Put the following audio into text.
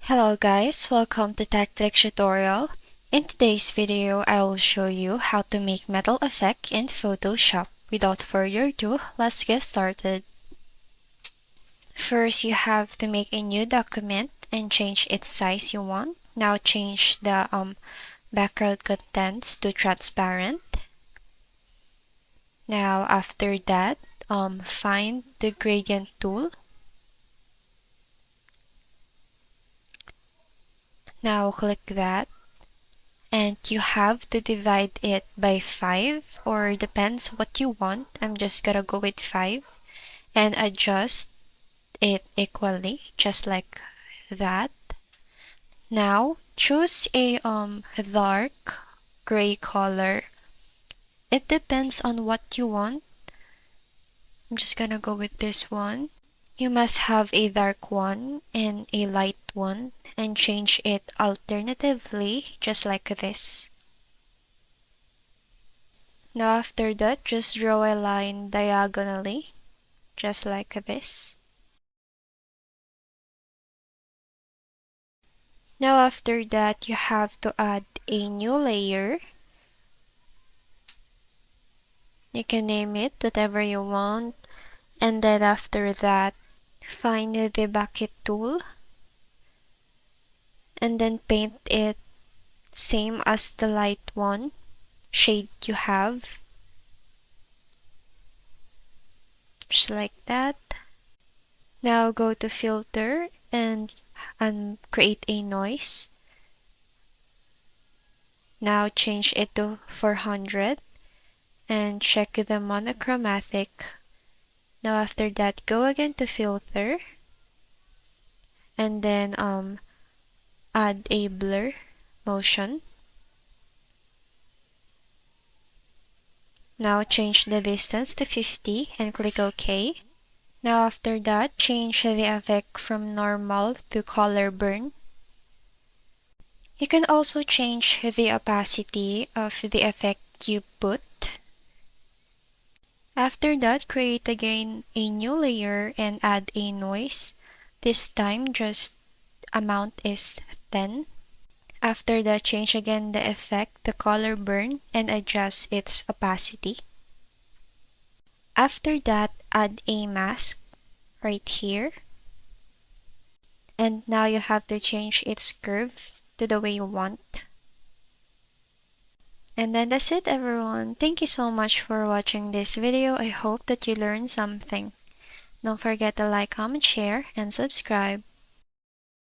Hello guys, welcome to Tech Tricks tutorial. In today's video, I will show you how to make metal effect in Photoshop. Without further ado, let's get started. First, you have to make a new document and change its size you want. Now change the background contents to transparent. Now after that, find the gradient tool. Now click that. And you have to divide it by 5 or depends what you want. I'm just gonna go with 5 and adjust it equally just like that. Now choose a dark gray color. It depends on what you want. I'm just gonna go with this one. You must have a dark one and a light one and change it alternatively just like this. Now after that, just draw a line diagonally, just like this. Now after that, you have to add a new layer. You can name it whatever you want. And then after that, find the bucket tool. And then paint it same as the light one shade you have. Just like that. Now go to filter and create a noise. Now change it to 400 and check the monochromatic. Now after that, go again to filter and then add a blur motion. Now change the distance to 50 and click OK. Now after that, change the effect from normal to color burn. You can also change the opacity of the effect you put. After that, create again a new layer and add a noise. This time, just amount is 10. After that, change again the effect, the color burn, and adjust its opacity. After that, add a mask right here. And now you have to change its curve to the way you want. And then that's it everyone. Thank you so much for watching this video. I hope that you learned something. Don't forget to like, comment, share, and subscribe.